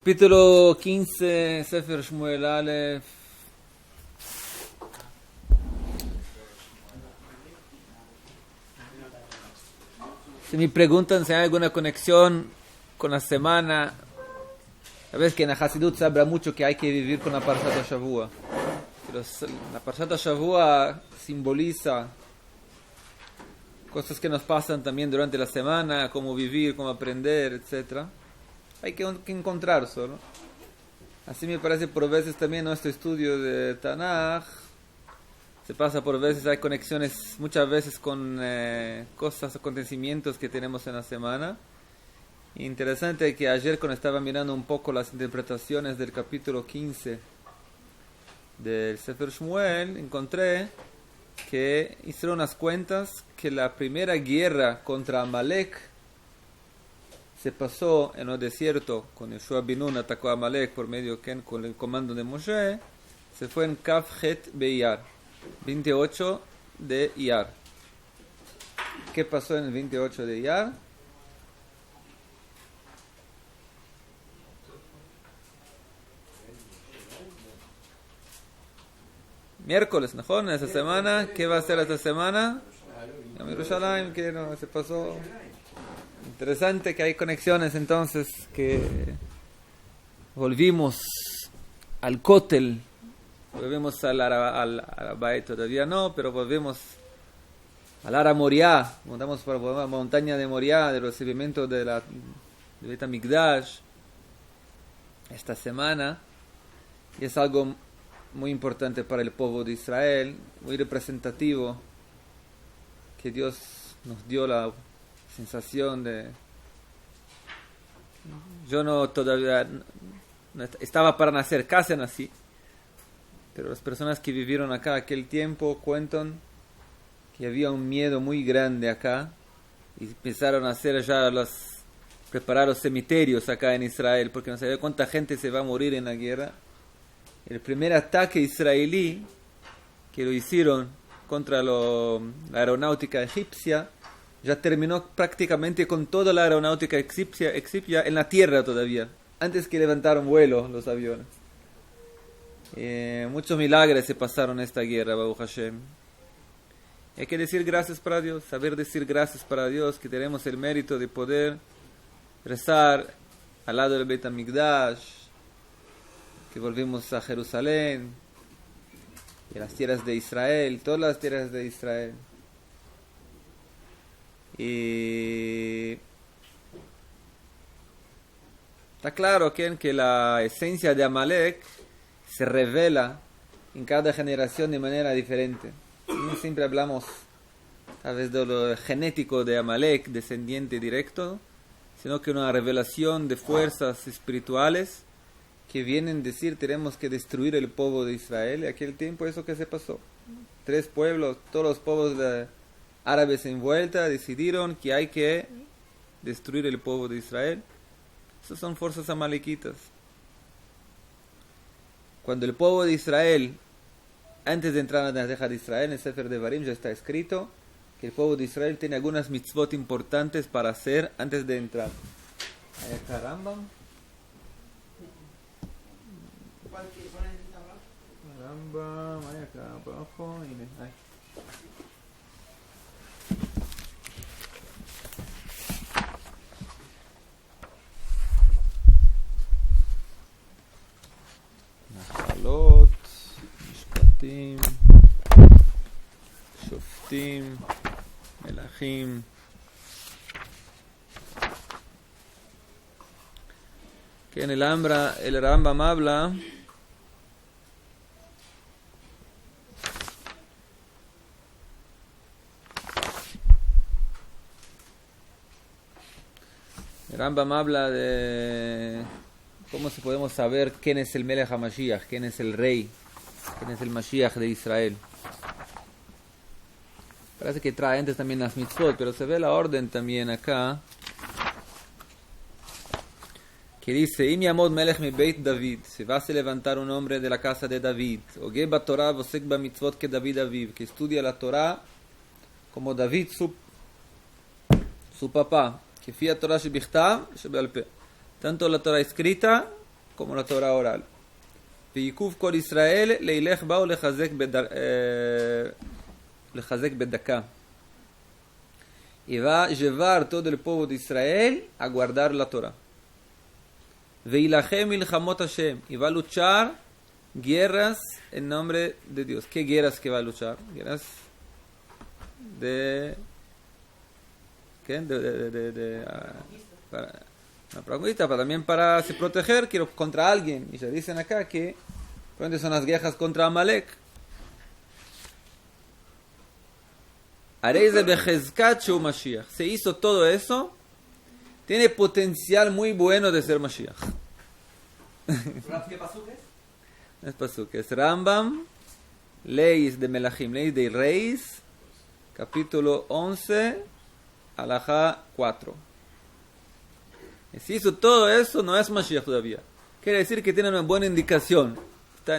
Capítulo 15, Sefer Shmuel Aleph. Si me preguntan si hay alguna conexión con la semana, sabes que en la Hasidut se habla mucho que hay que vivir con la Parshat Shavua. Pero la Parshat Shavua simboliza cosas que nos pasan también durante la semana, cómo vivir, cómo aprender, etc. Hay que encontrar solo. Así me parece por veces también nuestro estudio de Tanaj se pasa por veces, hay conexiones muchas veces con cosas, acontecimientos que tenemos en la semana. Interesante que ayer cuando estaba mirando un poco las interpretaciones del capítulo 15 del Sefer Shmuel, encontré que hicieron unas cuentas que la primera guerra contra Amalek se pasó en el desierto, con Yoshua bin Nun atacó a Amalek por medio con el comando de Moshe, se fue en Kaf Het Be'Iyar, 28 de Iyar. ¿Qué pasó en el 28 de Iyar? Miércoles, ¿no? En esa semana, ¿qué va a ser esta semana? En Jerusalén, que no se pasó. Interesante que hay conexiones entonces, que volvimos al Kotel, volvemos al Arabay todavía no, pero volvemos al Ara Moriah, montamos por la montaña de Moriah, del recibimiento de Bet HaMikdash esta semana, y es algo muy importante para el pueblo de Israel, muy representativo, que Dios nos dio la sensación de... Yo no todavía no estaba para nacer, casi nací, pero las personas que vivieron acá aquel tiempo cuentan que había un miedo muy grande acá y empezaron a hacer ya preparar los cementerios acá en Israel porque no sabía cuánta gente se va a morir en la guerra. El primer ataque israelí que lo hicieron contra la aeronáutica egipcia ya terminó prácticamente con toda la aeronáutica egipcia en la tierra todavía, antes que levantaron vuelo los aviones. Muchos milagros se pasaron en esta guerra, Baruch Hashem. Hay que decir gracias para Dios, saber decir gracias para Dios, que tenemos el mérito de poder rezar al lado del Bet HaMikdash, que volvimos a Jerusalén, y las tierras de Israel, todas las tierras de Israel. Y está claro que la esencia de Amalek se revela en cada generación de manera diferente. No siempre hablamos a veces de lo genético de Amalek, descendiente directo, sino que una revelación de fuerzas espirituales que vienen a decir tenemos que destruir el pueblo de Israel. Y aquel tiempo eso que se pasó. 3 pueblos, todos los pueblos árabes envuelta decidieron que hay que destruir el pueblo de Israel. Esas son fuerzas amalequitas. Cuando el pueblo de Israel, antes de entrar en la tierra de Israel, en el Sefer Devarim ya está escrito que el pueblo de Israel tiene algunas mitzvot importantes para hacer antes de entrar. Ahí está Rambam. Rambam, ahí acá abajo. Ahí. נחלות, משפטים, שופטים, מלכים. כן, el Rambam habla de cómo se podemos saber quién es el Melech HaMashiach, quién es el rey, quién es el Mashiach de Israel. Parece que trae antes también las mitzvot, pero se ve la orden también acá, que dice, Im yamod melech mi beit David, si va a levantar un hombre de la casa de David, o geba Torah vosek ba mitzvot que David aviv, que estudia la Torah como David su papá, que fía Torah shebichtav shebe'al peh, tanto la Torah escrita como la Torah oral. V'yikuv kol Israel leilech bao lechazek bedaka. Y va a llevar todo el pueblo de Israel a guardar la Torah. Veilachem ilhamot Hashem. Y va a luchar guerras en nombre de Dios. ¿Qué guerras que va a luchar? Guerras de... ¿Qué? Para conquista, pero también para se proteger, quiero contra alguien. Y ya dicen acá que probablemente son las guerras contra Amalek. Areiz bechezkat shu Mashiach. Se hizo todo eso. Tiene potencial muy bueno de ser Mashiach. ¿Qué pasuk es? Es pasuk, es Rambam, Leyes de Melachim, Leyes de Reyes, capítulo 11, alajá 4. Si hizo todo eso, no es Mashiach todavía. Quiere decir que tiene una buena indicación,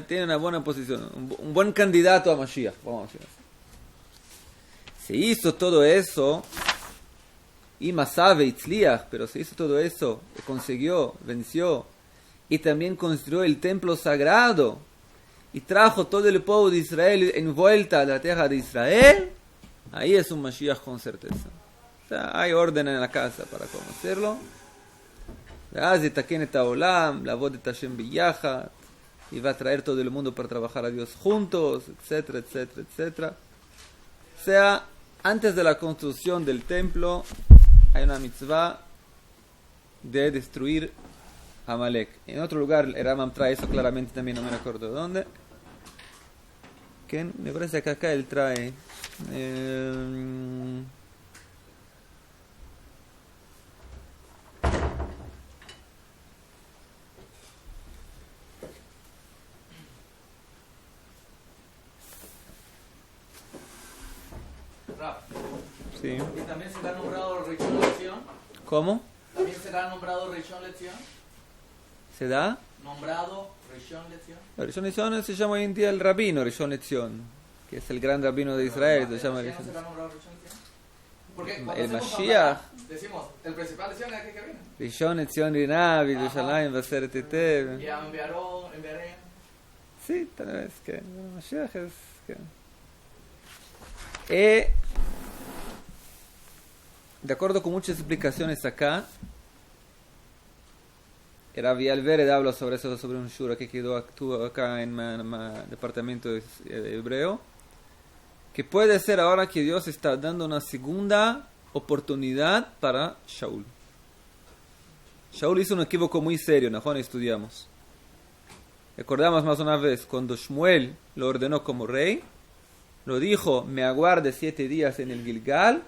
tiene una buena posición, un buen candidato a Mashiach, vamos a decir así. Se hizo todo eso, y Masabe Itzliach, pero se hizo todo eso, consiguió, venció, y también construyó el templo sagrado, y trajo todo el pueblo de Israel en vuelta a la tierra de Israel. Ahí es un Mashiach con certeza. O sea, hay orden en la casa para conocerlo. ואז יתקן את העולם, לעבוד את השם ביחד, y va a traer todo el mundo para trabajar a Dios juntos, etcétera, etcétera, etcétera. O sea, antes de la construcción del templo, hay una mitzvah de destruir Amalek. En otro lugar, el Rambam trae eso claramente también, no me acuerdo de dónde. Que me parece que acá él trae... Sí. ¿Y también será nombrado Rishon Lezion? ¿Cómo? ¿También será nombrado Rishon Lezion? ¿Se da? ¿Nombrado Rishon Lezion? Rishon Lezion se llama hoy en día el rabino Rishon Lezion, que es el gran rabino de Israel. Se llama ¿El Rishon será nombrado Rishon Lezion? Porque cuando El hacemos Mashiach. hablar, decimos, el principal Lezion es aquel que viene. Rishon Lezion Rinavi, Yerushalayim, Baseret Tetev. Y enviaré. Sí, tal vez que Mashiach es que... de acuerdo con muchas explicaciones acá, Rabbi Alvered habla sobre eso, sobre un shura que tuvo acá en el departamento hebreo, que puede ser ahora que Dios está dando una segunda oportunidad para Shaul. Shaul hizo un equívoco muy serio, ¿no? Estudiamos. Recordamos más una vez, cuando Shmuel lo ordenó como rey, lo dijo, me aguarde 7 días en el Gilgal,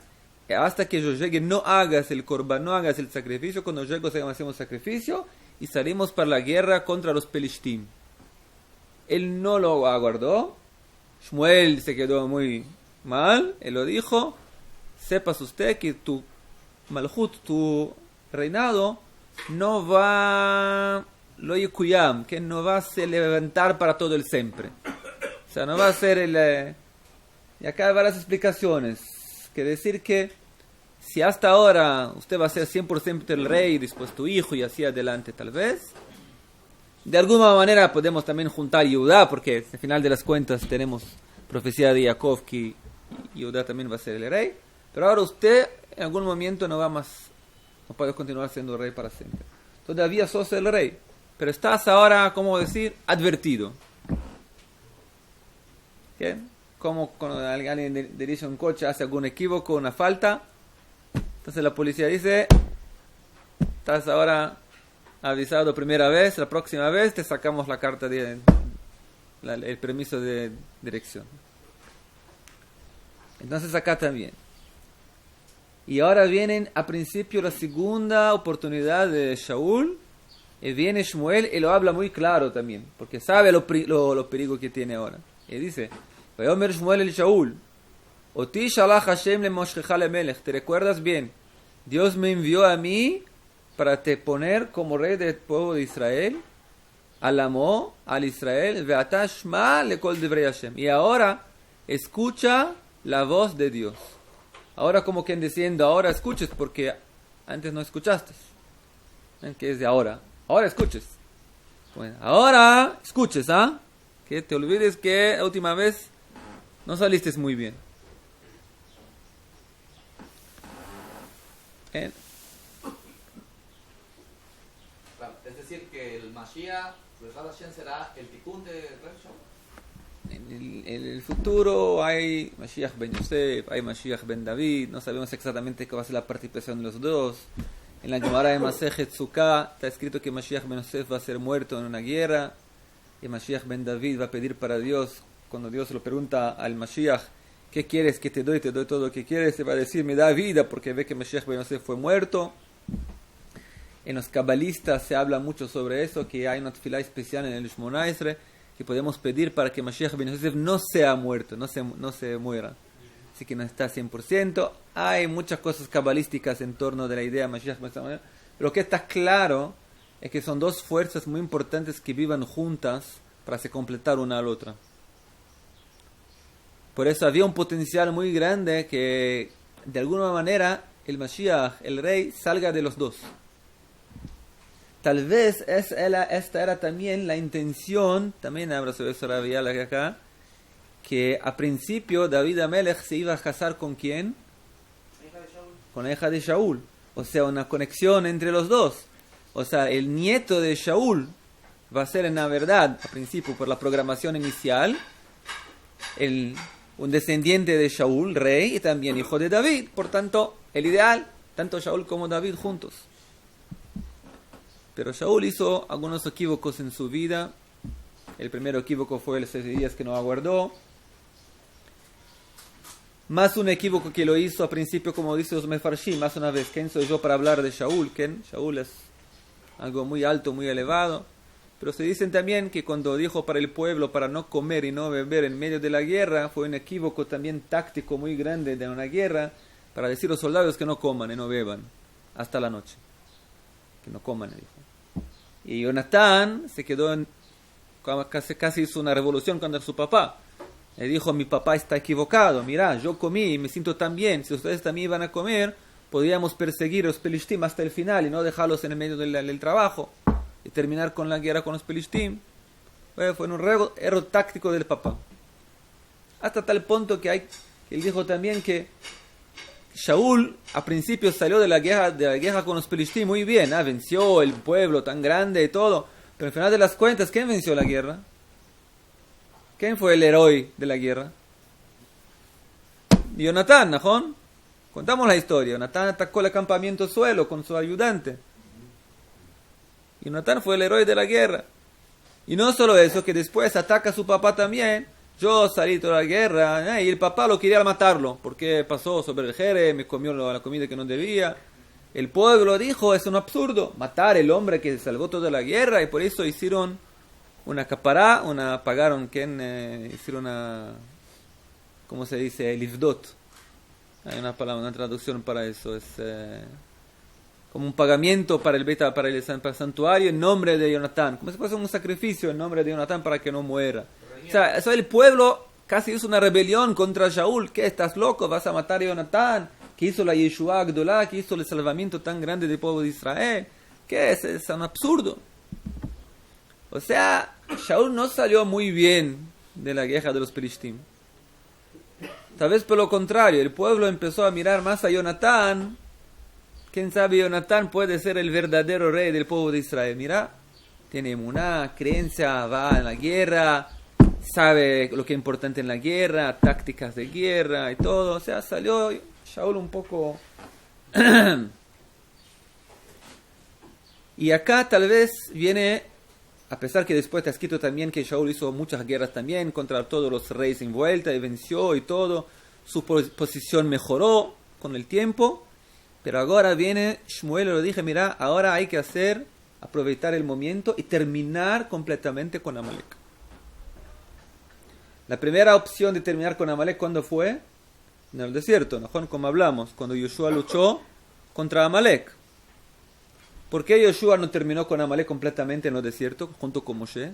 hasta que yo llegue, no hagas el korban, no hagas el sacrificio. Cuando llego hacemos sacrificio y salimos para la guerra contra los Pelishtim. Él no lo aguardó. Shmuel se quedó muy mal. Él lo dijo, sepas usted que tu malhut, tu reinado, no va lo yikuyam, que no va a se levantar para todo el siempre. O sea, no va a ser el... y acá hay varias explicaciones. Que decir que si hasta ahora usted va a ser 100% el rey, después tu hijo y así adelante tal vez, de alguna manera podemos también juntar Yehudá, porque al final de las cuentas tenemos profecía de Jacob que Yehudá también va a ser el rey, pero ahora usted en algún momento no puede continuar siendo rey para siempre. Todavía sos el rey, pero estás ahora, ¿cómo decir?, advertido. ¿Qué? Como cuando alguien dirige un coche, hace algún equívoco, una falta, entonces la policía dice, estás ahora avisado primera vez, la próxima vez te sacamos la carta el permiso de dirección. Entonces acá también. Y ahora vienen a principio la segunda oportunidad de Shaul, y viene Shmuel y lo habla muy claro también, porque sabe lo peligro que tiene ahora. Y dice, Vayomer Shmuel el Shaul, Oti shalach Hashem le moshchecha lemelech. ¿Te recuerdas bien? Dios me envió a mí para te poner como rey del pueblo de Israel, al Amo, al Israel, ve'ata shma lekol divrei Hashem. Y ahora escucha la voz de Dios. Ahora como quien diciendo, ahora escuches, porque antes no escuchaste. ¿Ven? ¿Qué es de ahora? Ahora escuches. Bueno, ahora escuches, ¿ah? Que te olvides que la última vez no saliste muy bien. Claro, es decir, que el Mashiach, Besrat Hashem, será el tikkun de Reb Shaul. En el futuro hay Mashiach ben Yosef, hay Mashiach ben David, no sabemos exactamente qué va a ser la participación de los dos. En la Gemara de Masejet Sukkah está escrito que Mashiach ben Yosef va a ser muerto en una guerra y Mashiach ben David va a pedir para Dios. Cuando Dios le pregunta al Mashiach, ¿qué quieres que te doy? Te doy todo lo que quieres. Se va a decir, me da vida, porque ve que Mashiach ben Yosef fue muerto. En los cabalistas se habla mucho sobre eso, que hay una tefilá especial en el Shmona Esrei que podemos pedir para que Mashiach ben Yosef no sea muerto, no se muera. Así que no está 100%. Hay muchas cosas cabalísticas en torno de la idea de Mashiach ben Yosef. Pero lo que está claro es que son dos fuerzas muy importantes que vivan juntas para se completar una a la otra. Por eso había un potencial muy grande que de alguna manera el Mashiach, el rey, salga de los dos. Tal vez esta era también la intención, también habla sobre eso Rabbi Yala acá, que a principio David Amelech se iba a casar con ¿quién? Con la hija de Shaul. O sea, una conexión entre los dos. O sea, el nieto de Shaul va a ser en la verdad, a principio por la programación inicial, un descendiente de Shaul, rey, y también hijo de David. Por tanto, el ideal, tanto Shaul como David juntos. Pero Shaul hizo algunos equívocos en su vida. El primer equívoco fue los 6 días que no aguardó. Más un equívoco que lo hizo a principio, como dice los Mefarshim, más una vez. ¿Quién soy yo para hablar de Shaul? ¿Quién? Shaul es algo muy alto, muy elevado. Pero se dicen también que cuando dijo para el pueblo para no comer y no beber en medio de la guerra, fue un equívoco también táctico muy grande de una guerra, para decir a los soldados que no coman y no beban hasta la noche. Que no coman, dijo. Y Jonatán se quedó casi hizo una revolución contra su papá. Le dijo, mi papá está equivocado, mira, yo comí y me siento tan bien, si ustedes también iban a comer, podríamos perseguir a los Pelishtim hasta el final y no dejarlos en el medio del trabajo y terminar con la guerra con los Pelishtim. Fue un error táctico del papá. Hasta tal punto que él dijo también que Shaul a principio salió de la guerra con los Pelishtim muy bien, venció el pueblo tan grande y todo, pero al final de las cuentas, ¿quién venció la guerra? ¿Quién fue el héroe de la guerra? Jonatán, ¿no? Contamos la historia. Jonatán atacó el campamento suelo con su ayudante. Jonatán fue el héroe de la guerra. Y no solo eso, que después ataca a su papá también. Yo salí de la guerra y el papá lo quería matarlo porque pasó sobre el Jerez, me comió la comida que no debía. El pueblo dijo, es un absurdo matar el hombre que salvó toda la guerra, y por eso hicieron una capará, pagaron, hicieron una, ¿cómo se dice? Livdot. Hay una palabra, una traducción para eso, es como un pagamiento para el santuario en nombre de Jonatán, como si fuese un sacrificio en nombre de Jonatán para que no muera. O sea, eso el pueblo casi hizo una rebelión contra Shaul. ¿Qué? ¿Estás loco? ¿Vas a matar a Jonatán? ¿Que hizo la Yeshua Agdolá? ¿Que hizo el salvamiento tan grande del pueblo de Israel? ¿Qué es? Es un absurdo. O sea, Shaul no salió muy bien de la guerra de los Pelishtim. Tal vez por lo contrario, el pueblo empezó a mirar más a Jonatán. ¿Quién sabe? Jonatán puede ser el verdadero rey del pueblo de Israel. Mira, tiene emuná, creencia, va en la guerra, sabe lo que es importante en la guerra, tácticas de guerra y todo. O sea, salió Shaul un poco... Y acá tal vez viene, a pesar que después está escrito también que Shaul hizo muchas guerras también contra todos los reyes en vuelta y venció y todo, su posición mejoró con el tiempo, pero ahora viene Shmuel y lo dije, mira, ahora hay que aprovechar el momento y terminar completamente con Amalek. La primera opción de terminar con Amalek, ¿cuándo fue? En el desierto, ¿no? Como hablamos, cuando Yoshua luchó contra Amalek. ¿Por qué Yoshua no terminó con Amalek completamente en el desierto, junto con Moshe?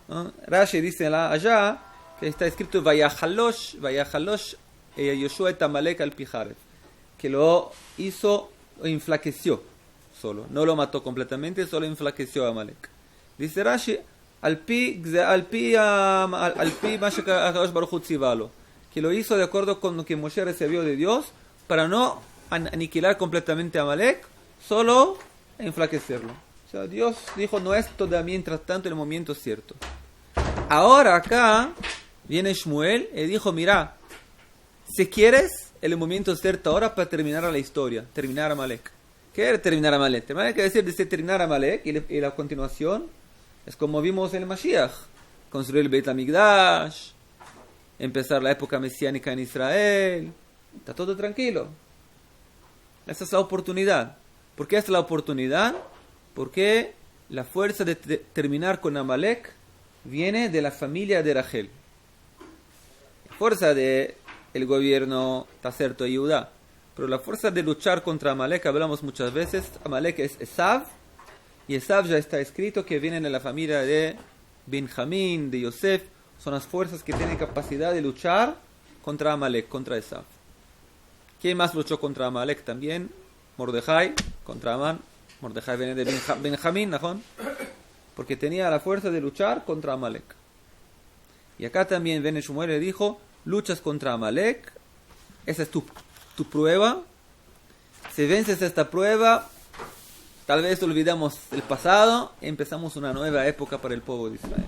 ¿No? Rashi dice allá que está escrito Vayahalosh Yoshua et Amalek al Pijaret, que lo hizo, enflaqueció. solo. No lo mató completamente, solo enflaqueció a Amalek. Dice Rashi, al pi ma she'akadosh baruj hu tziva lo, que lo hizo de acuerdo con lo que Moshe recibió de Dios, para no aniquilar completamente a Amalek, solo enflaquecerlo. O sea, Dios dijo, no es todavía mientras tanto el momento cierto. Ahora acá viene Shmuel y dijo, mira, si quieres, el momento cierto ahora para terminar la historia, terminar Amalek. ¿Qué es terminar Amalek? Terminar quiere decir, dice terminar Amalek, y la continuación es como vimos en el Mashiach, construir el Beit HaMikdash, empezar la época mesiánica en Israel, está todo tranquilo. Esa es la oportunidad. ¿Por qué es la oportunidad? Porque la fuerza de terminar con Amalek viene de la familia de Rachel. La fuerza de el gobierno está cierto de Judá, pero la fuerza de luchar contra Amalek, hablamos muchas veces, Amalek es Esav, y Esav ya está escrito que vienen de la familia de Benjamín, de Yosef, son las fuerzas que tienen capacidad de luchar contra Amalek, contra Esav. ¿Quién más luchó contra Amalek también? Mordejai, contra Amán. Mordejai viene de Benjamín, ¿no? Porque tenía la fuerza de luchar contra Amalek. Y acá también viene Shmuel y dijo, luchas contra Amalek, esa es tu prueba. Si vences esta prueba, tal vez olvidamos el pasado y empezamos una nueva época para el pueblo de Israel.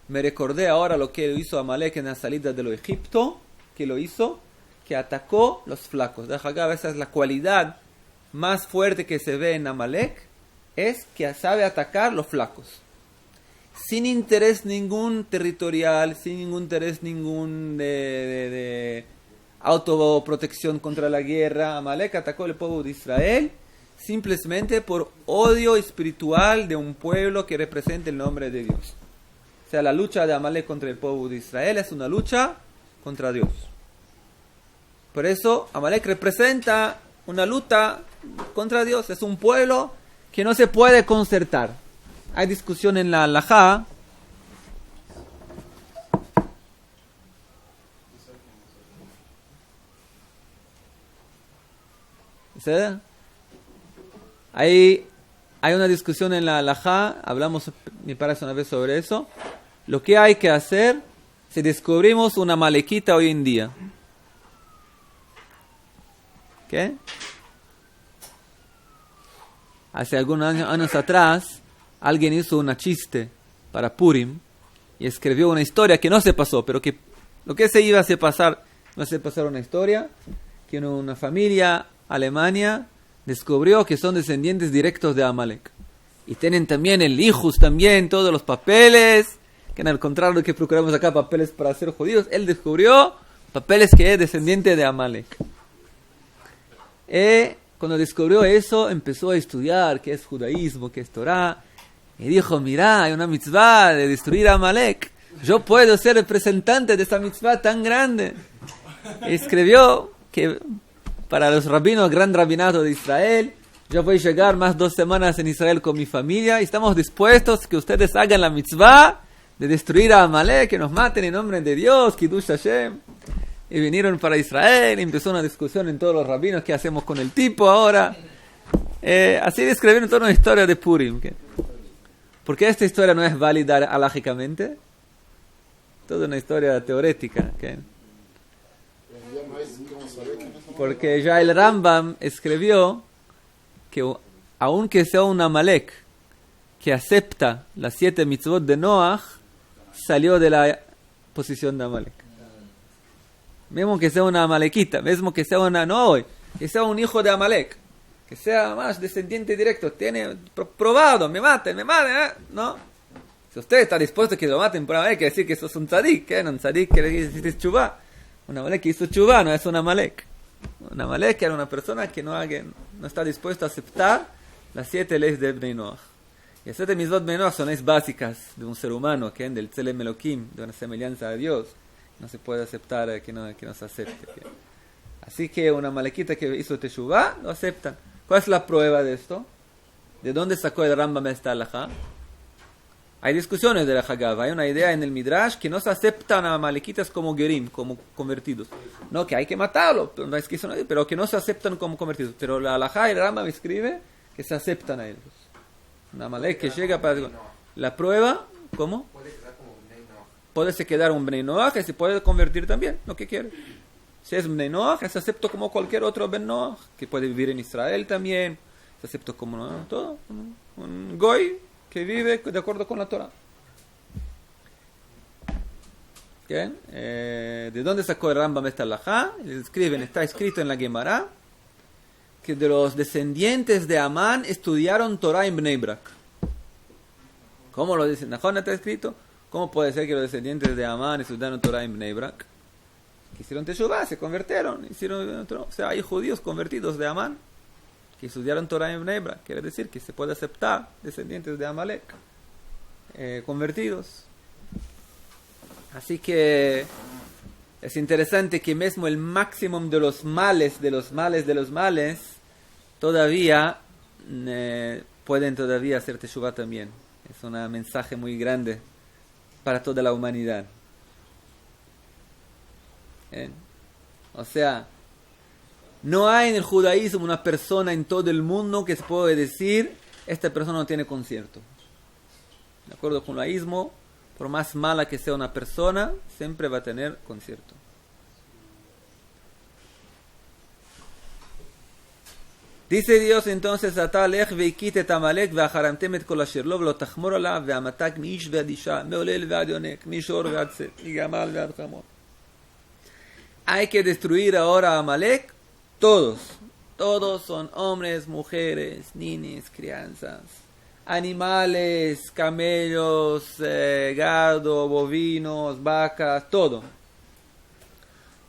Me recordé ahora lo que hizo Amalek en la salida de Egipto, que lo hizo, que atacó los flacos. De acá, a veces la cualidad más fuerte que se ve en Amalek es que sabe atacar los flacos. Sin interés ningún territorial, sin ningún interés ningún de autoprotección contra la guerra. Amalek atacó el pueblo de Israel simplemente por odio espiritual de un pueblo que representa el nombre de Dios. O sea, la lucha de Amalek contra el pueblo de Israel es una lucha contra Dios. Por eso Amalek representa una lucha contra Dios. Es un pueblo que no se puede concertar. Hay discusión en la halajá. ¿Sí? Hay una discusión en la halajá. Hablamos, me parece, una vez sobre eso. Lo que hay que hacer si descubrimos una amalequita hoy en día. ¿Qué? Hace algunos años atrás, alguien hizo un chiste para Purim y escribió una historia que no se pasó, pero que lo que se iba a hacer pasar, no se pasar una historia, que una familia alemana descubrió que son descendientes directos de Amalek. Y tienen también el hijos, también todos los papeles, que al contrario que procuramos acá papeles para ser judíos, él descubrió papeles que es descendiente de Amalek. Cuando descubrió eso, empezó a estudiar qué es judaísmo, qué es Torah, y dijo, mira, hay una mitzvah de destruir a Amalek. Yo puedo ser representante de esta mitzvah tan grande. Y escribió que para los rabinos, gran rabinato de Israel, yo voy a llegar más 2 semanas en Israel con mi familia y estamos dispuestos que ustedes hagan la mitzvah de destruir a Amalek, que nos maten en nombre de Dios, Kiddush Hashem. Y vinieron para Israel, y empezó una discusión en todos los rabinos, ¿qué hacemos con el tipo ahora? Así describieron toda una historia de Purim. ¿Por qué esta historia no es válida alágicamente? Toda una historia teorética. ¿Qué? Porque ya el Rambam escribió que aunque sea un Amalek que acepta las 7 mitzvot de Noach, salió de la posición de Amalek. Mismo que sea una amalequita, mismo que sea que sea un hijo de Amalek, que sea más descendiente directo, tiene probado, me maten, ¿no? Si usted está dispuesto a que lo maten por Amalek, quiere decir que eso es un tzadik, ¿eh? Un tzadik quiere decir que es chubá. Un Amalek que hizo chubá, no es un Amalek. Un Amalek era una persona que no está dispuesto a aceptar las 7 leyes de Bnei Noach. Y las 7 mitzvot de Bnei Noach son leyes básicas de un ser humano, que es del Tzelem Elohim, de una semejanza a Dios. No se puede aceptar que no se acepte. Así que una malequita que hizo Teshuvah, lo aceptan. ¿Cuál es la prueba de esto? ¿De dónde sacó el Rambam esta halajá? Hay discusiones de la Haggadah. Hay una idea en el Midrash que no se aceptan a amalequitas como gerim, como convertidos. No, que hay que matarlos, pero que no se aceptan como convertidos. Pero la Halajá y el Rambam escribe que se aceptan a ellos. Un amalek que llega para... La prueba, ¿cómo? Puede se quedar un Bnei Noach y se puede convertir también, lo que quiere. Si es Bnei Noach, es acepto como cualquier otro Ben Noach, que puede vivir en Israel también. Se acepta como todo, un goy que vive de acuerdo con la Torah. ¿Bien? ¿De dónde sacó el Rambam esta halajá? Está escrito en la Gemara que de los descendientes de Amán estudiaron Torah en Bnei Brak. ¿Cómo lo dicen? ¿Najón está escrito? ¿Cómo puede ser que los descendientes de Amán estudiaron Torah en Bnei Brak? Que hicieron Teshuvah, se convirtieron. O sea, hay judíos convertidos de Amán que estudiaron Torah en Bnei Brak. Quiere decir que se puede aceptar descendientes de Amalek convertidos. Así que es interesante que mismo el máximo de los males, todavía pueden todavía hacer Teshuvah también. Es un mensaje muy grande para toda la humanidad. O sea, no hay en el judaísmo una persona en todo el mundo que se puede decir, esta persona no tiene concierto. De acuerdo con el judaísmo, por más mala que sea una persona, siempre va a tener concierto. Dice Dios entonces, Atalech veikite tamalek veacharamtem et kol asher lo velo tachmor alav veamatak miish vead isha meolel vead yonek mishor vead set migamal vead chamor. Hay que destruir ahora a Amalek. Todos son hombres, mujeres, niños, crianzas, animales, camellos, gado, bovinos, vacas, todo.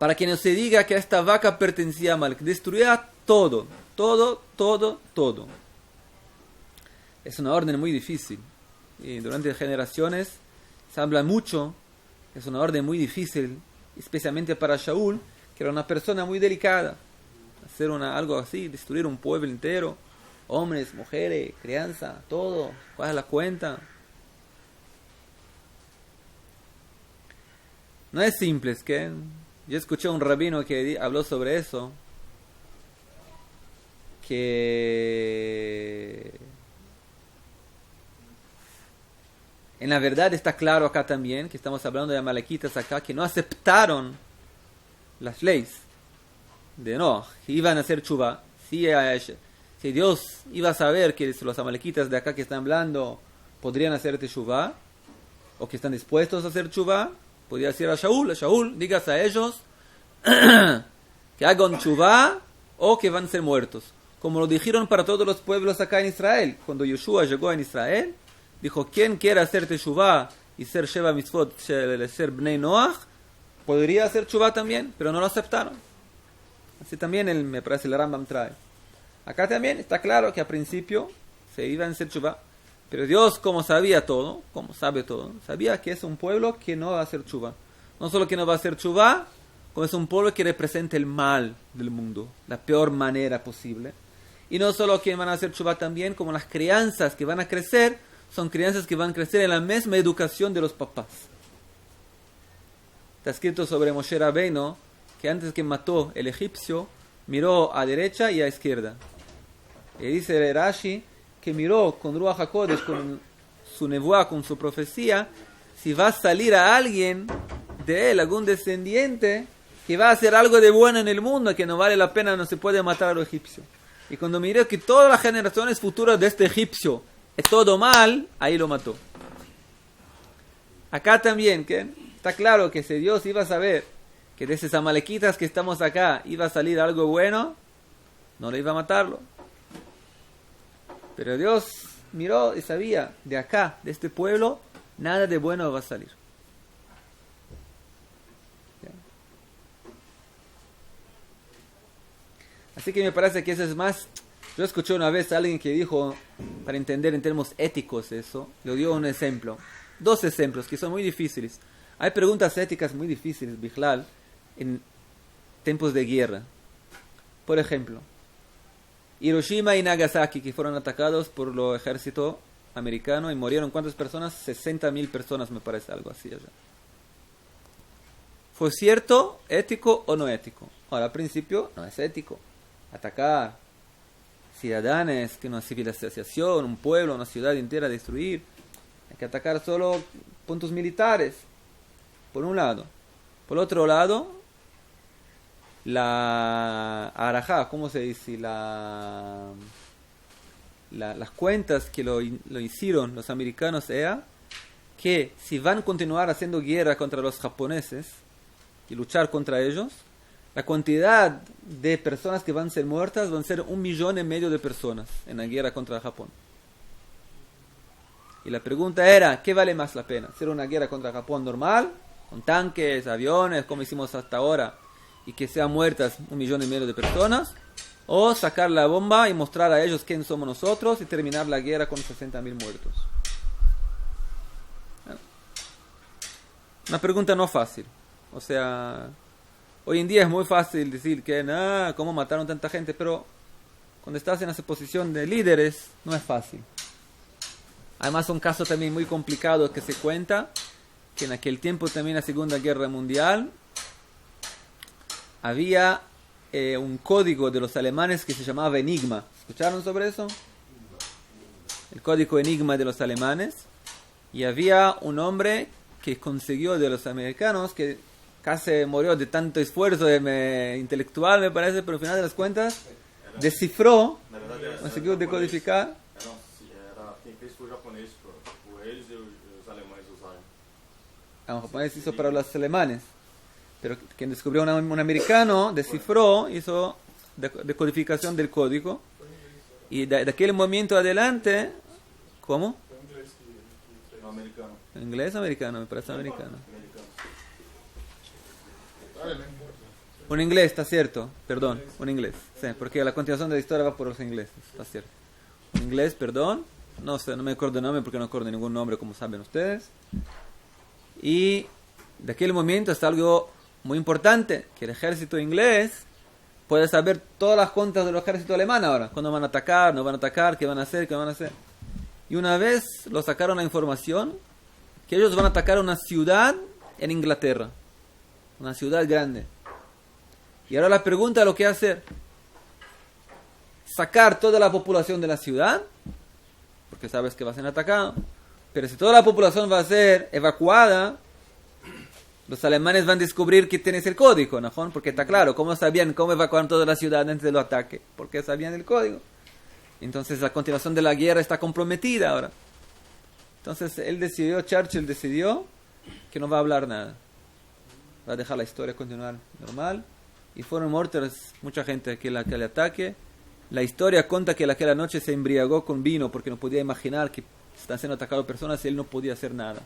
Para que no se diga que esta vaca pertenecía a Amalek, destruía todo. Es una orden muy difícil. Y durante generaciones se habla mucho. Es una orden muy difícil, especialmente para Shaul, que era una persona muy delicada. Hacer algo así, destruir un pueblo entero, hombres, mujeres, crianza, todo, ¿cuál es la cuenta? No es simple, es que yo escuché a un rabino que habló sobre eso, que en la verdad está claro acá también, que estamos hablando de amalequitas acá, que no aceptaron las leyes de Noach, que iban a hacer Teshuvah. Si Dios iba a saber que los amalequitas de acá que están hablando podrían hacer Teshuvah, o que están dispuestos a hacer Teshuvah, podría decir a Shaul, digas a ellos que hagan Teshuvah o que van a ser muertos. Como lo dijeron para todos los pueblos acá en Israel. Cuando Yoshua llegó a Israel, dijo, quien quiera hacer Teshuvah y ser Sheva Mitzvot, ser Bnei Noach, podría hacer Teshuvah también, pero no lo aceptaron. Así también me parece el Rambam trae. Acá también está claro que al principio se iban a hacer Teshuvah, pero Dios, como sabía todo, como sabe todo, sabía que es un pueblo que no va a hacer Teshuvah. No solo que no va a hacer Teshuvah, como es un pueblo que representa el mal del mundo, la peor manera posible. Y no solo que van a hacer Teshuvah también, como las crianzas que van a crecer, son crianzas que van a crecer en la misma educación de los papás. Está escrito sobre Moshe Rabbeinu que antes que mató el egipcio, miró a derecha y a izquierda. Y dice Rashi que miró con Ruach HaKodesh, con su nevuá, con su profecía, si va a salir a alguien de él, algún descendiente, que va a hacer algo de bueno en el mundo, que no vale la pena, no se puede matar a los egipcios. Y cuando miró que todas las generaciones futuras de este egipcio es todo mal, ahí lo mató. Acá también, que está claro que si Dios iba a saber que de esos amalequitas que estamos acá iba a salir algo bueno, no le iba a matarlo. Pero Dios miró y sabía, de acá, de este pueblo, nada de bueno va a salir. Así que me parece que eso es más... Yo escuché una vez a alguien que dijo, para entender en términos éticos eso, le dio un ejemplo. 2 ejemplos que son muy difíciles. Hay preguntas éticas muy difíciles, Bijlal, en tiempos de guerra. Por ejemplo, Hiroshima y Nagasaki, que fueron atacados por los ejércitos americano y murieron ¿cuántas personas? 60.000 personas, me parece, algo así allá. ¿Fue cierto, ético o no ético? Ahora, al principio, no es ético. Atacar ciudadanos, que una civilización, un pueblo, una ciudad entera destruir. Hay que atacar solo puntos militares, por un lado. Por otro lado, la arajá, ¿cómo se dice? Las cuentas que lo hicieron los americanos era que si van a continuar haciendo guerra contra los japoneses y luchar contra ellos, la cantidad de personas que van a ser muertas van a ser 1,5 millones de personas en la guerra contra Japón. Y la pregunta era, ¿qué vale más la pena? ¿Hacer una guerra contra Japón normal, con tanques, aviones, como hicimos hasta ahora, y que sean muertas 1,5 millones de personas? ¿O sacar la bomba y mostrar a ellos quién somos nosotros y terminar la guerra con 60.000 muertos? Una pregunta no fácil. O sea, hoy en día es muy fácil decir que, ¿cómo mataron tanta gente? Pero cuando estás en esa posición de líderes, no es fácil. Además, un caso también muy complicado que se cuenta, que en aquel tiempo también la Segunda Guerra Mundial, había un código de los alemanes que se llamaba Enigma. ¿Escucharon sobre eso? El código Enigma de los alemanes. Y había un hombre que consiguió de los americanos, que casi murió de tanto esfuerzo intelectual, me parece, pero al final de las cuentas descifró, consiguió decodificar. Un japonés hizo para los alemanes, pero quien descubrió un americano descifró, hizo decodificación del código, y de aquel momento adelante, ¿cómo? Inglés o americano, me parece americano. Un inglés, está cierto, perdón, un inglés, sí, porque la continuación de la historia va por los ingleses, está cierto. Un inglés, perdón, no sé, no me acuerdo el nombre porque no acuerdo ningún nombre, como saben ustedes. Y de aquel momento está algo muy importante, que el ejército inglés puede saber todas las cuentas del ejército alemán ahora, cuándo van a atacar, no van a atacar, qué van a hacer, qué van a hacer. Y una vez lo sacaron la información que ellos van a atacar una ciudad en Inglaterra, una ciudad grande. Y ahora la pregunta es lo que hacer. Sacar toda la población de la ciudad, porque sabes que va a ser atacado. Pero si toda la población va a ser evacuada, los alemanes van a descubrir que tienes el código, ¿no? Porque está claro, ¿cómo sabían cómo evacuar toda la ciudad antes del ataque? Porque sabían el código. Entonces la continuación de la guerra está comprometida ahora. Entonces Churchill decidió que no va a hablar nada. Va a dejar la historia continuar normal. Y fueron muertos mucha gente aquel ataque. La historia cuenta que aquella noche se embriagó con vino porque no podía imaginar que están siendo atacadas personas y él no podía hacer nada.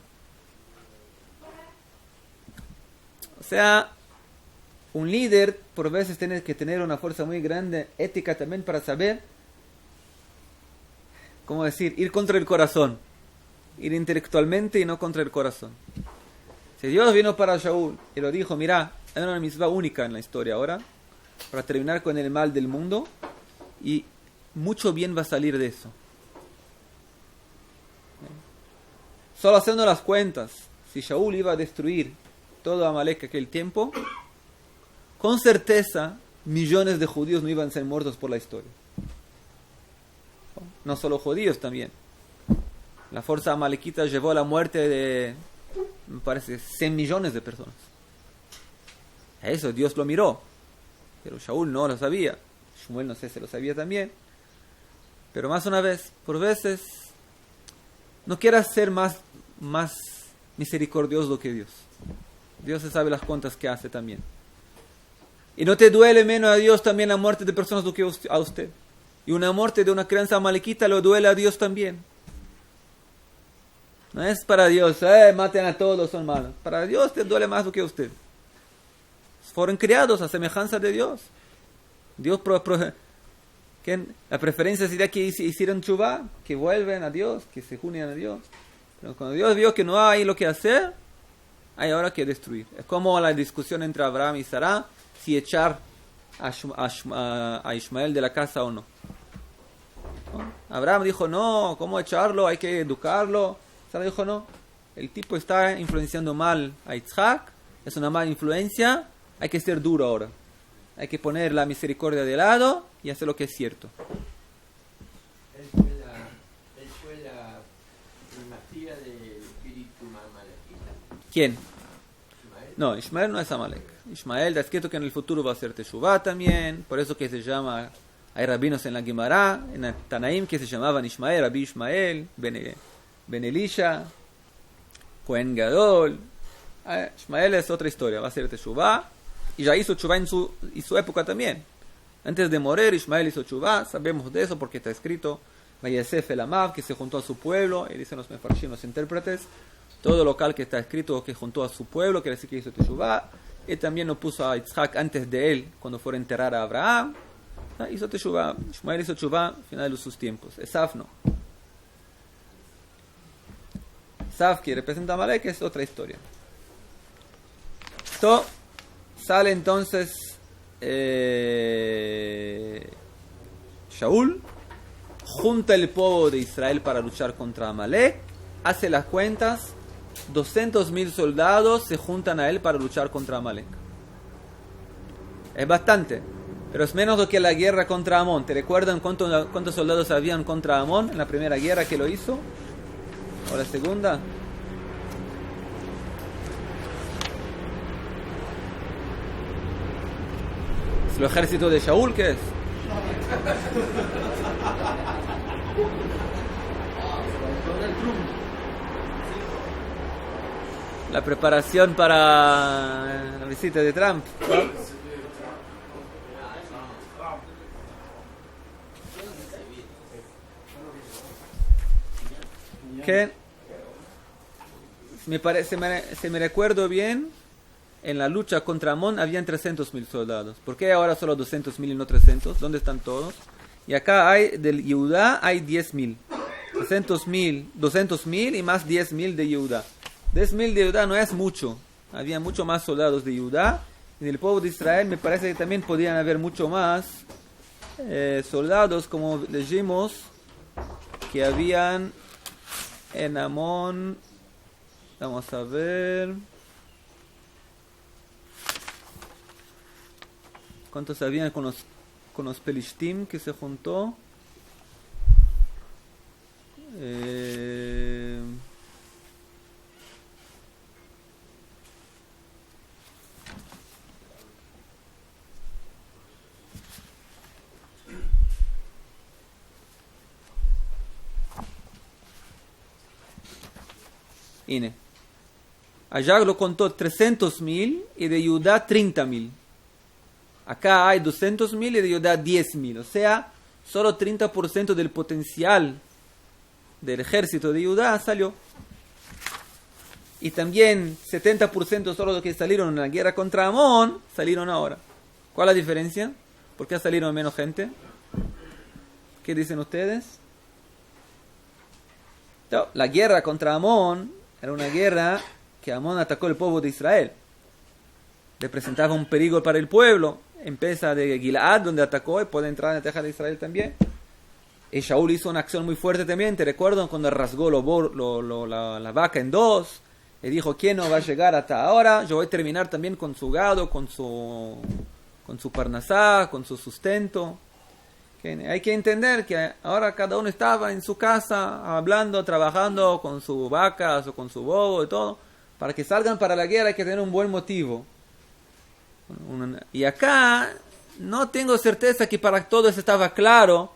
O sea, un líder por veces tiene que tener una fuerza muy grande, ética también, para saber, ¿cómo decir? Ir contra el corazón. Ir intelectualmente y no contra el corazón. Si Dios vino para Shaul y lo dijo, mira, hay una misma única en la historia ahora, para terminar con el mal del mundo, y mucho bien va a salir de eso. Solo haciendo las cuentas, si Shaul iba a destruir todo Amalek aquel tiempo, con certeza millones de judíos no iban a ser muertos por la historia. No solo judíos también. La fuerza amalequita llevó a la muerte de, me parece, 100 millones de personas. Eso Dios lo miró, pero Shaul no lo sabía. Shmuel no sé si lo sabía también. Pero más una vez, por veces, no quieras ser más misericordioso que Dios. Dios se sabe las cuentas que hace también. Y no te duele menos a Dios también la muerte de personas do que a usted. Y una muerte de una crianza amalequita lo duele a Dios también. No es para Dios, maten a todos, son malos. Para Dios te duele más do que a usted. Fueron criados a semejanza de Dios. Dios la preferencia sería que hicieran chubá, que vuelven a Dios, que se unan a Dios. Pero cuando Dios vio que no hay lo que hacer, hay ahora que destruir. Es como la discusión entre Abraham y Sarah, si echar a Ismael de la casa o no. ¿No? Abraham dijo, no, ¿cómo echarlo? Hay que educarlo. Sara dijo, no, el tipo está influenciando mal a Isaac, es una mala influencia, hay que ser duro ahora. Hay que poner la misericordia de lado y hacer lo que es cierto. Él fue la primacía del espíritu amalekita. ¿Quién? Ismael. No, Ismael no es Amalek. Ismael está escrito que en el futuro va a ser Teshuvah también, por eso que se llama, hay rabinos en la Gemara, en el Tanaim que se llamaban Ismael, Rabbi Ismael, Ben Elisha, Cohen Gadol. Ismael es otra historia, va a ser Teshuvah, y ya hizo Teshuvah en su época también. Antes de morir, Ismael hizo Teshuvah, sabemos de eso porque está escrito, Vayasef el Amav, que se juntó a su pueblo, y dicen los mefarshim, los intérpretes, todo local que está escrito que juntó a su pueblo, quiere decir que hizo Teshuvah, y también lo puso a Isaac antes de él, cuando fue a enterrar a Abraham. Hizo Teshuvah, Ismael hizo Teshuvah al final de sus tiempos. Esaf no. Esaf, que representa a Amalek, es otra historia. Esto sale entonces Shaul, junta el pueblo de Israel para luchar contra Amalek, hace las cuentas, 200.000 soldados se juntan a él para luchar contra Amalek. Es bastante, pero es menos do que la guerra contra Amón. ¿Te recuerdan cuántos soldados habían contra Amón en la primera guerra que lo hizo? ¿O la segunda? ¿Es el ejército de Shaul qué es? La preparación para la visita de Trump. Que si me recuerdo bien, en la lucha contra Amón habían 300.000 soldados. ¿Por qué ahora solo 200.000 y no 300? ¿Dónde están todos? Y acá hay del Yehudá hay 10.000. 200.000 y más 10.000 de Yehudá. 10.000 de Yehudá no es mucho. Había mucho más soldados de Yehudá. En el pueblo de Israel me parece que también podían haber mucho más soldados, como leímos que habían en Amón. Vamos a ver cuántos habían con los Pelishtim que se juntó. Ine. Allá lo contó 300.000 y de Judá 30.000. Acá hay 200.000 y de Judá 10.000. O sea, solo 30% del potencial del ejército de Judá salió. Y también 70% solo de los que salieron en la guerra contra Amón salieron ahora. ¿Cuál es la diferencia? ¿Por qué salieron menos gente? ¿Qué dicen ustedes? No, la guerra contra Amón era una guerra que Amón atacó el pueblo de Israel. Representaba un peligro para el pueblo. Empieza de Gilad, donde atacó, y puede entrar en la tierra de Israel también. Y Shaul hizo una acción muy fuerte también. ¿Te recuerdan cuando rasgó la vaca en dos? Y dijo, ¿quién no va a llegar hasta ahora? Yo voy a terminar también con su gado, con su parnasá, con su sustento. Que hay que entender que ahora cada uno estaba en su casa, hablando, trabajando con sus vacas o con su bobo y todo. Para que salgan para la guerra hay que tener un buen motivo. Y acá no tengo certeza que para todos estaba claro.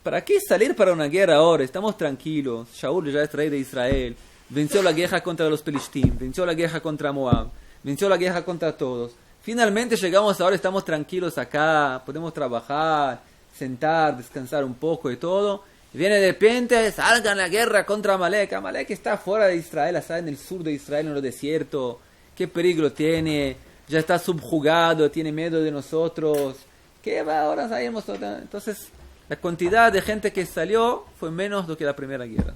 ¿Para qué salir para una guerra ahora? Estamos tranquilos. Shaul ya es rey de Israel. Venció la guerra contra los Pelishtim. Venció la guerra contra Moab. Venció la guerra contra todos. Finalmente llegamos ahora, estamos tranquilos acá. Podemos trabajar, sentar, descansar un poco y todo. Y viene de repente, salgan la guerra contra Amalek. Amalek está fuera de Israel, está en el sur de Israel, en el desierto. ¿Qué peligro tiene? Ya está subjugado, tiene miedo de nosotros. ¿Qué va ahora? Salimos. Entonces, la cantidad de gente que salió fue menos do que la primera guerra.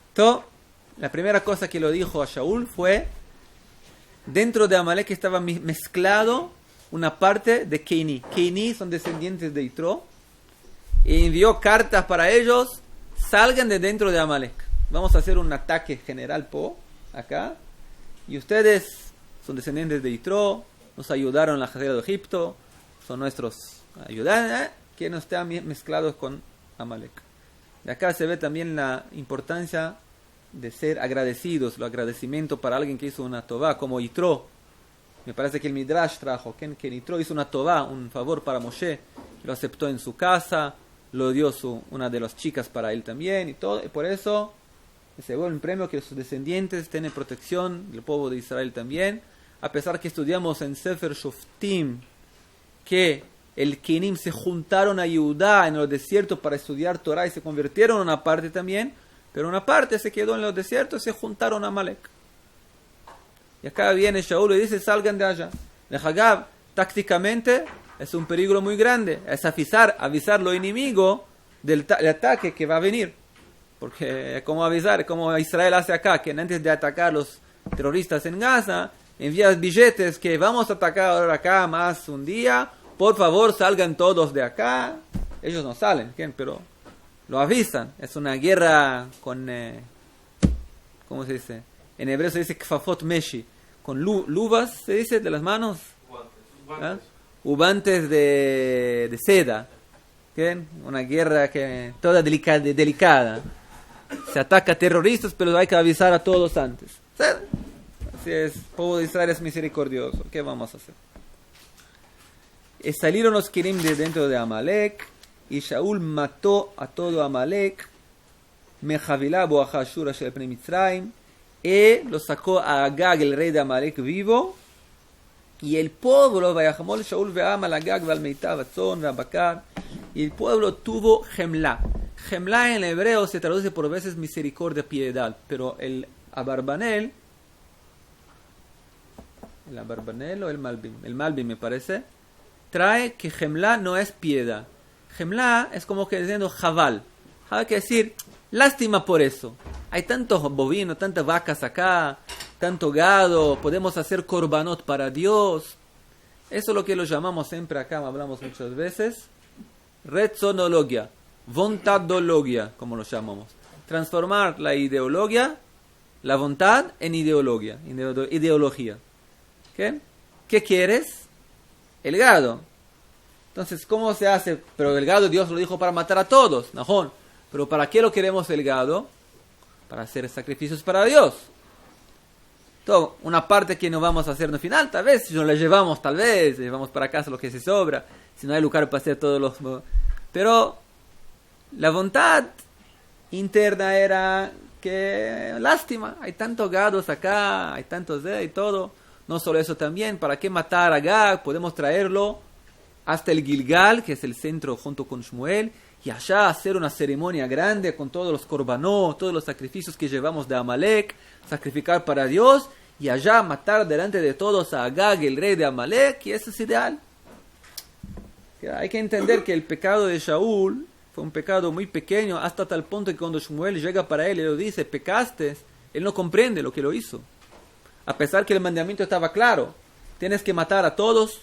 Entonces, la primera cosa que lo dijo a Shaul fue, dentro de Amalek estaba mezclado una parte de Keini. Keini son descendientes de Yitro. y envió cartas para ellos, salgan de dentro de Amalek. Vamos a hacer un ataque general acá. Y ustedes son descendientes de Yitro, nos ayudaron en la guerra de Egipto, son nuestros ayudantes, que no estén mezclados con Amalek. De acá se ve también la importancia de ser agradecidos, el agradecimiento para alguien que hizo una tová, como Yitro. Me parece que el Midrash trajo que Yitro hizo una tová, un favor para Moshe, lo aceptó en su casa, lo dio una de las chicas para él también, y todo, y por eso se ve un premio que sus descendientes tienen protección, el pueblo de Israel también, a pesar que estudiamos en Sefer Shoftim que el Kenim se juntaron a Judá en los desiertos para estudiar Torah y se convirtieron en una parte también, pero una parte se quedó en los desiertos y se juntaron a Amalek. Y acá viene Shaul y dice, salgan de allá. De Hagab, tácticamente, es un peligro muy grande, es avisar lo enemigo del ataque que va a venir. Porque como avisar, como Israel hace acá, que antes de atacar los terroristas en Gaza, envía billetes que vamos a atacar ahora acá más un día, por favor salgan todos de acá. Ellos no salen, pero lo avisan. Es una guerra con, ¿cómo se dice? En hebreo se dice kfafot meshi, con luvas, se dice, de las manos. ¿Ah? Guantes de seda. ¿Bien? Una guerra que toda delicada. Se ataca a terroristas, pero hay que avisar a todos antes. Así es, el pueblo de Israel es misericordioso. ¿Qué vamos a hacer? Salieron los Kenim de dentro de Amalek, y Shaul mató a todo Amalek, Mejavilá Boaja Shura Shel Pnei Mitzrayim, y lo sacó a Agag, el rey de Amalek, vivo. Y el pueblo, Vayajamol Shaul ve'am al Agag ve'al Meitav Atzon ve'abakar, y el pueblo tuvo Gemla. Gemla en hebreo se traduce por veces misericordia, piedad, pero el Abarbanel o el Malbim me parece, trae que Gemla no es piedad. Gemla es como que diciendo Jabal. Jabal quiere decir, lástima por eso. Hay tantos bovinos, tantas vacas acá, tanto gado, podemos hacer korbanot para Dios. Eso es lo que lo llamamos siempre acá, hablamos muchas veces, retzonologia, vontadologia, como lo llamamos. Transformar la ideología, la voluntad en ideología. ¿Qué quieres? El gado. Entonces, ¿cómo se hace? Pero el gado Dios lo dijo para matar a todos, najón. Pero ¿para qué lo queremos el gado? Para hacer sacrificios para Dios. Todo, una parte que no vamos a hacer en el final, tal vez, si nos la llevamos, llevamos para casa lo que se sobra, si no hay lugar para hacer todos los... Pero la voluntad interna era que, lástima, hay tantos gados acá, hay tantos y todo. No solo eso también, ¿para qué matar a Agag? Podemos traerlo hasta el Gilgal, que es el centro junto con Shmuel, y allá hacer una ceremonia grande con todos los korbanot, todos los sacrificios que llevamos de Amalek, sacrificar para Dios, y allá matar delante de todos a Agag, el rey de Amalek, y eso es ideal. Hay que entender que el pecado de Shaul fue un pecado muy pequeño, hasta tal punto que cuando Shmuel llega para él y le dice, pecaste, él no comprende lo que lo hizo. A pesar que el mandamiento estaba claro, tienes que matar a todos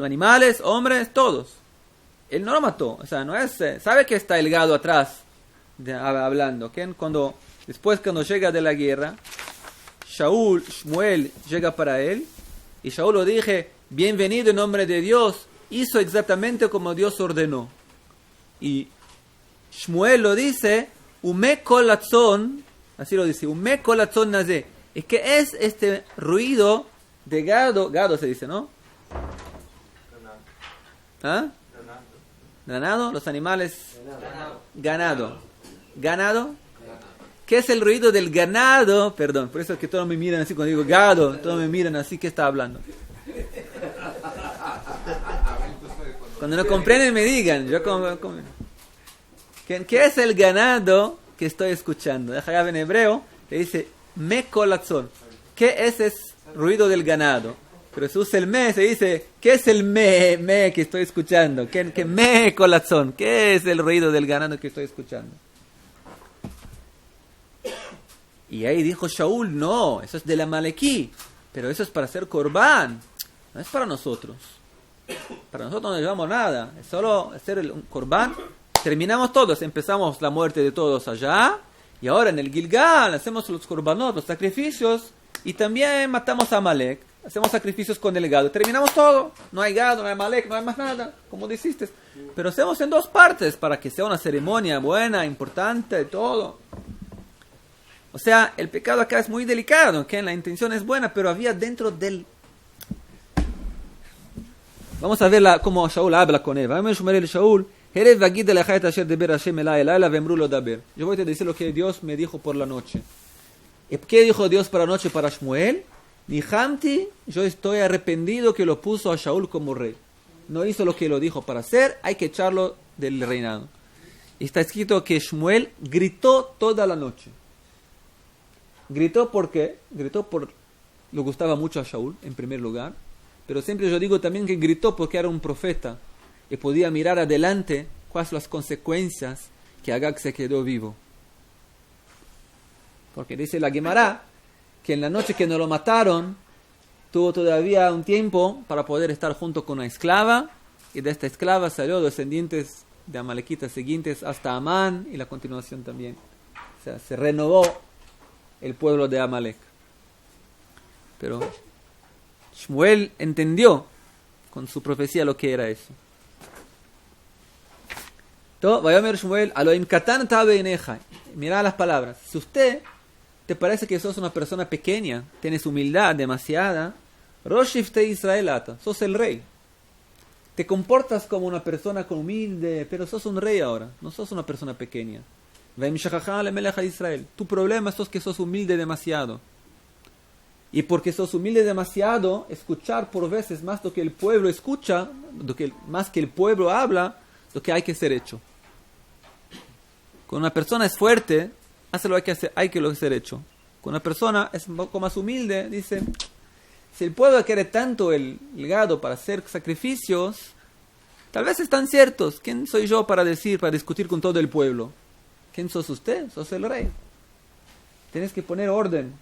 animales, hombres, todos. Él no lo mató, o sea, no es, sabe que está el gado atrás hablando, que después cuando llega de la guerra, Shmuel llega para él, y Shaul lo dije, bienvenido en nombre de Dios, hizo exactamente como Dios ordenó. Y Shmuel lo dice, Ume kolatzon, así lo dice, Ume kolatzon nazé. Es que es este ruido de gado se dice, ¿no? ¿Ah? Ganado, los animales. Ganado. ¿Qué es el ruido del ganado? Perdón, por eso es que todos me miran así cuando digo gado, todos me miran así, ¿qué está hablando? Cuando no comprenden me digan, ¿qué es el ganado que estoy escuchando? Deja en hebreo, le dice me kolatzon. ¿Qué es ese ruido del ganado? Pero se usa el me, se dice, ¿qué es el me que estoy escuchando? ¿Qué me kolatzon? ¿Qué es el ruido del ganado que estoy escuchando? Y ahí dijo Shaul, no, eso es del Amalekí, pero eso es para hacer corbán, no es para nosotros. Para nosotros no llevamos nada, es solo hacer un corbán. Terminamos todos, empezamos la muerte de todos allá, y ahora en el Gilgal hacemos los corbanot, los sacrificios, y también matamos a Amalek, hacemos sacrificios con el gado, terminamos todo, no hay gado, no hay Amalek, no hay más nada, como dijiste, pero hacemos en 2 partes, para que sea una ceremonia buena, importante, todo. O sea, el pecado acá es muy delicado, que la intención es buena, pero había dentro del... Vamos a ver cómo Shaul habla con él. Shaul, yo voy a decir lo que Dios me dijo por la noche. ¿Y qué dijo Dios por la noche para Shmuel? Nihamti, yo estoy arrepentido que lo puso a Shaul como rey. No hizo lo que lo dijo para hacer, hay que echarlo del reinado. Y está escrito que Shmuel gritó toda la noche. Gritó porque le gustaba mucho a Shaul, en primer lugar. Pero siempre yo digo también que gritó porque era un profeta y podía mirar adelante cuáles son las consecuencias que Agag se quedó vivo. Porque dice la Gemara que en la noche que no lo mataron, tuvo todavía un tiempo para poder estar junto con una esclava, y de esta esclava salió descendientes de amalequitas siguientes hasta Amán, y la continuación también. O sea, se renovó el pueblo de Amalek. Pero Shmuel entendió con su profecía lo que era eso. Vayomer Shmuel, Aloim Katan Tabe Ineja. Mira las palabras. Si usted te parece que sos una persona pequeña, tienes humildad demasiada, Roshifte Israelata, sos el rey. Te comportas como una persona humilde, pero sos un rey ahora, no sos una persona pequeña. Israel. Tu problema es que sos humilde demasiado. Y porque sos humilde demasiado, escuchar por veces más lo que el pueblo escucha, más que el pueblo habla, lo que hay que ser hecho. Cuando una persona es fuerte, hace lo que hay que hacer, hay que ser hecho. Cuando una persona es un poco más humilde, dice, si el pueblo quiere tanto el gado para hacer sacrificios, tal vez están ciertos. ¿Quién soy yo para discutir con todo el pueblo? ¿Quién sos usted? Sos el rey. Tienes que poner orden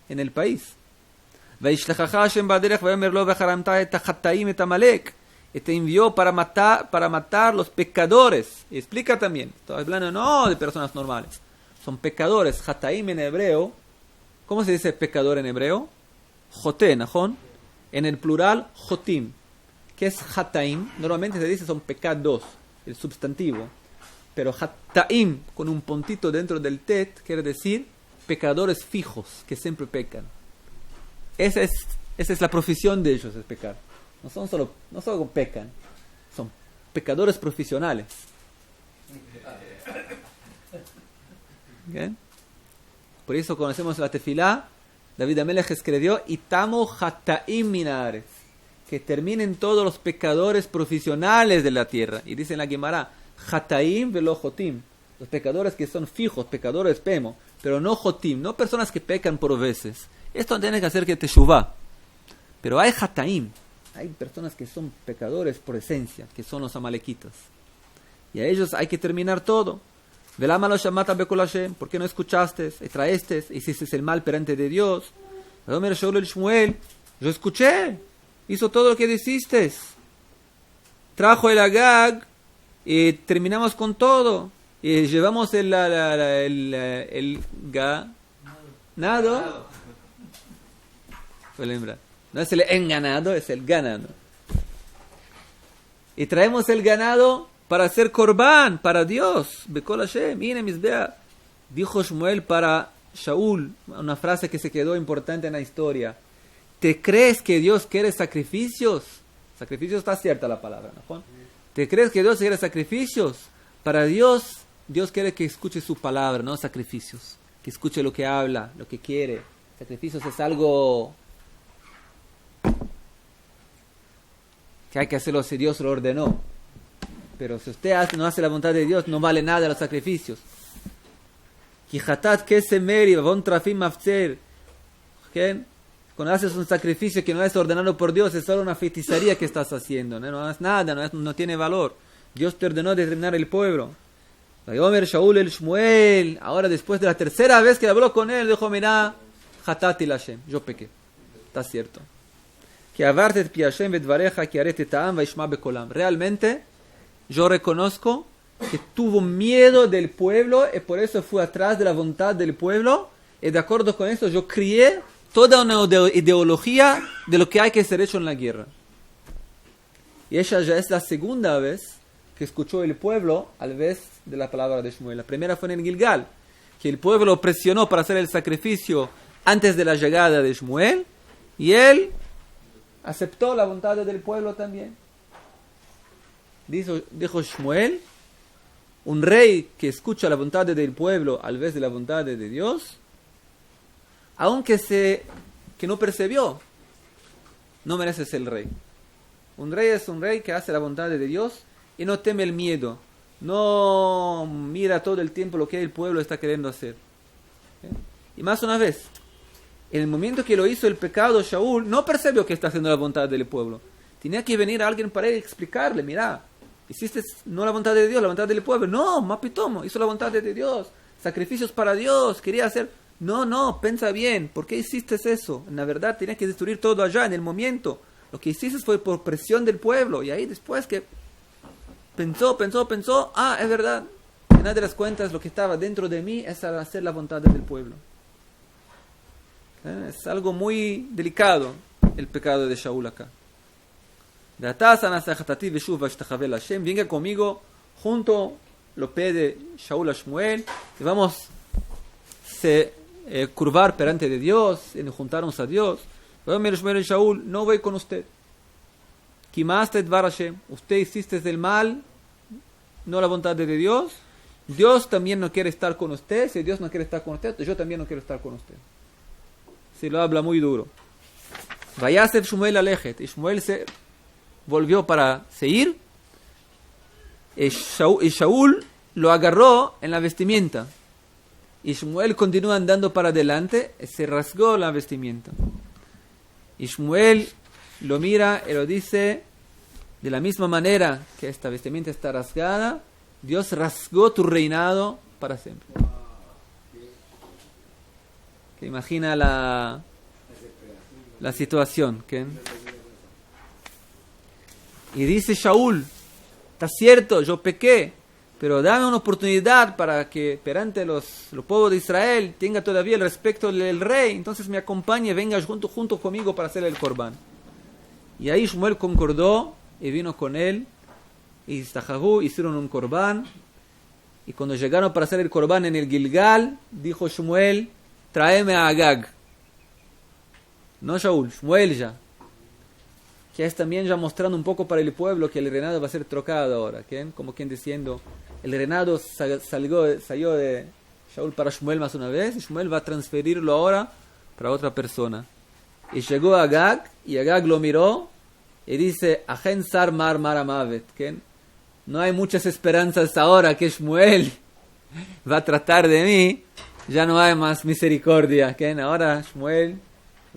en el país. Y te envió para matar los pecadores. Y explica también, estoy hablando no de personas normales, son pecadores. Hataim en hebreo, ¿cómo se dice pecador en hebreo? Joté, ¿najón? En el plural, jotim. ¿Qué es hataim? Normalmente se dice son pecados, el sustantivo. Pero hataim, con un puntito dentro del tet, quiere decir pecadores fijos, que siempre pecan. Esa es la profesión de ellos, es pecar. No solo pecan, son pecadores profesionales. ¿Okay? Por eso conocemos la tefilá. David Amelech escribió Itamo hataim minares, que terminen todos los pecadores profesionales de la tierra. Y dice en la Gemara hataim velo jotim, los pecadores que son fijos, pecadores pemo, pero no jotim, no personas que pecan por veces. Esto tiene que hacer que te shuvá. Pero hay hataim, hay personas que son pecadores por esencia, que son los amalequitas. Y a ellos hay que terminar todo. ¿Por qué no escuchaste? Y traeste, hiciste el mal perante de Dios. Yo escuché, hizo todo lo que dijiste. Trajo el Agag y terminamos con todo. Y llevamos el ganado. No es el enganado, es el ganado. Y traemos el ganado para hacer corbán, para Dios. Bekol Hashem, dijo Shmuel para Shaul, una frase que se quedó importante en la historia. ¿Te crees que Dios quiere sacrificios? Sacrificios está cierta la palabra, ¿no? ¿Te crees que Dios quiere sacrificios? Para Dios, Dios quiere que escuche su palabra, no sacrificios. Que escuche lo que habla, lo que quiere. Sacrificios es algo que hay que hacerlo si Dios lo ordenó. Pero si usted no hace la voluntad de Dios, no vale nada los sacrificios. Cuando haces un sacrificio que no es ordenado por Dios, es solo una feiticería que estás haciendo. No es nada, no tiene valor. Dios te ordenó determinar el pueblo. Shaul el Shmuel, ahora después de la tercera vez que habló con él, dijo, mira, hatati Hashem, yo pequé. Está cierto. Realmente, yo reconozco que tuvo miedo del pueblo y por eso fue atrás de la voluntad del pueblo, y de acuerdo con eso yo crié toda una ideología de lo que hay que ser hecho en la guerra. Y ella ya es la segunda vez que escuchó el pueblo al vez de la palabra de Shmuel. La primera fue en Gilgal, que el pueblo presionó para hacer el sacrificio antes de la llegada de Shmuel, y él aceptó la voluntad del pueblo también. Dijo Shmuel, un rey que escucha la voluntad del pueblo al vez de la voluntad de Dios, aunque que no percibió, no merece ser el rey. Un rey es un rey que hace la voluntad de Dios y no teme el miedo, no mira todo el tiempo lo que el pueblo está queriendo hacer. Y más una vez, en el momento que lo hizo el pecado, Shaul no percibió que está haciendo la voluntad del pueblo. Tenía que venir alguien para él y explicarle, mira, hiciste no la voluntad de Dios, la voluntad del pueblo. No, Mapitomo, hizo la voluntad de Dios, sacrificios para Dios, quería hacer. No, piensa bien, ¿por qué hiciste eso? En la verdad tenías que destruir todo allá, en el momento. Lo que hiciste fue por presión del pueblo. Y ahí después que pensó, es verdad. En una de las cuentas lo que estaba dentro de mí es hacer la voluntad del pueblo. Es algo muy delicado el pecado de Shaul acá. Venga conmigo, junto lo pide Shaul a Shmuel, y vamos a curvar perante de Dios, y juntarnos a Dios. Shmuel y Shaul, no voy con usted. Usted hiciste del mal, no la voluntad de Dios. Dios también no quiere estar con usted. Si Dios no quiere estar con usted, yo también no quiero estar con usted. Si lo habla muy duro. Vayasef Shmuel alejet. Y Shmuel se volvió para seguir. Y Shaul lo agarró en la vestimenta. Y Shmuel continúa andando para adelante. Y se rasgó la vestimenta. Y Shmuel lo mira y lo dice: de la misma manera que esta vestimenta está rasgada, Dios rasgó tu reinado para siempre. Que imagina la situación. ¿Qué? Y dice Shaul: está cierto, yo pequé, pero dame una oportunidad para que perante los pueblos de Israel tenga todavía el respeto del rey, entonces me acompañe, venga junto conmigo para hacer el corbán. Y ahí Shmuel concordó y vino con él, y Zahabu hicieron un corbán, y cuando llegaron para hacer el corbán en el Gilgal, dijo Shmuel: tráeme a Agag. No Shaul, Shmuel ya. Que es también ya mostrando un poco para el pueblo que el reinado va a ser trocado ahora. ¿Qué? Como quien diciendo, el reinado salió de Shaul para Shmuel más una vez, y Shmuel va a transferirlo ahora para otra persona. Y llegó a Agag, y Agag lo miró, y dice: Ajen sar mar amavet. ¿Qué? No hay muchas esperanzas ahora que Shmuel va a tratar de mí, ya no hay más misericordia. ¿Qué? Ahora Shmuel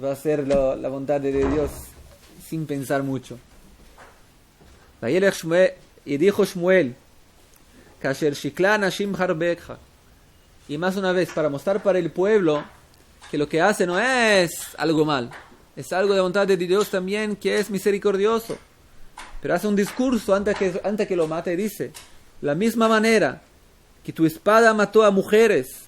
va a hacer la bondad de Dios sin pensar mucho. Y dijo Shmuel: y más una vez, para mostrar para el pueblo que lo que hace no es algo mal, es algo de voluntad de Dios también, que es misericordioso. Pero hace un discurso antes que lo mate y dice: la misma manera que tu espada mató a mujeres,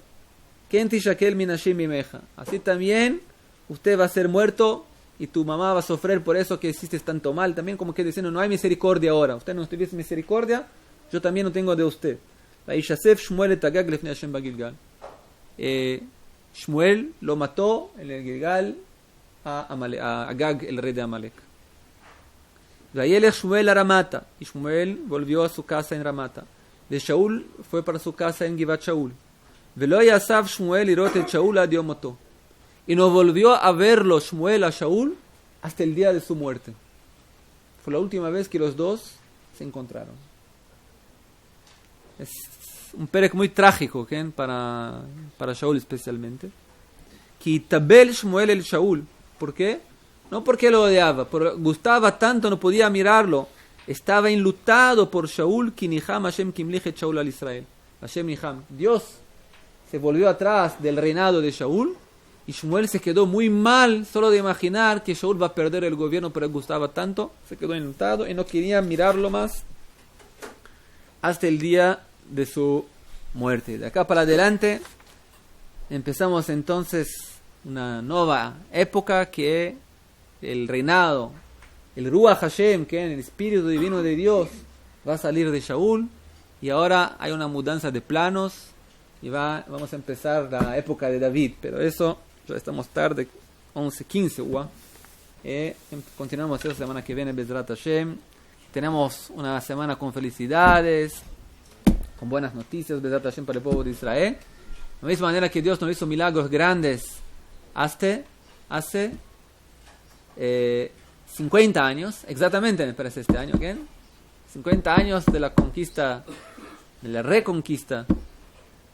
así también usted va a ser muerto y tu mamá va a sufrir por eso que hiciste tanto mal. También como que diciendo, no hay misericordia ahora. Usted no tuviese misericordia, yo también no tengo de usted. Shmuel lo mató en el Gilgal a Agag, el rey de Amalek. Shmuel a Ramata, y Shmuel volvió a su casa en Ramata. De Shaul fue para su casa en Givat Shaul. Y no volvió a verlo Shmuel a Shaul hasta el día de su muerte. Fue la última vez que los dos se encontraron. Es un perek muy trágico, ¿qué? Para Shaul especialmente. Quitabel Shmuel el Shaul. ¿Por qué? No porque lo odiaba, pero gustaba tanto, no podía mirarlo. Estaba enlutado por Shaul. Kiniham Hashem kimlichet Shaul al Israel. Hashem Niham. Dios se volvió atrás del reinado de Shaul Y Shmuel se quedó muy mal solo de imaginar que Shaul va a perder el gobierno, pero le gustaba tanto. Se quedó enojado y no quería mirarlo más hasta el día de su muerte. De acá para adelante empezamos entonces una nueva época, que el reinado, el Ruach Hashem, que es el espíritu divino de Dios, va a salir de Shaul. Y ahora hay una mudanza de planos y vamos a empezar la época de David. Pero eso ya estamos tarde, 11:15. Continuamos esta semana que viene, Bezrat Hashem. Tenemos una semana con felicidades, con buenas noticias, Bezrat Hashem, para el pueblo de Israel. De la misma manera que Dios nos hizo milagros grandes hace 50 años, exactamente me parece este año, ¿qué? 50 años de la conquista, de la reconquista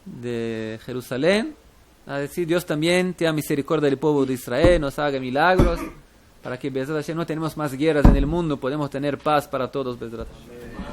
de Jerusalén. A decir, Dios también tenga misericordia del pueblo de Israel, nos haga milagros, para que Bezrat Hashem no tenemos más guerras en el mundo, podemos tener paz para todos, Bezrat Hashem.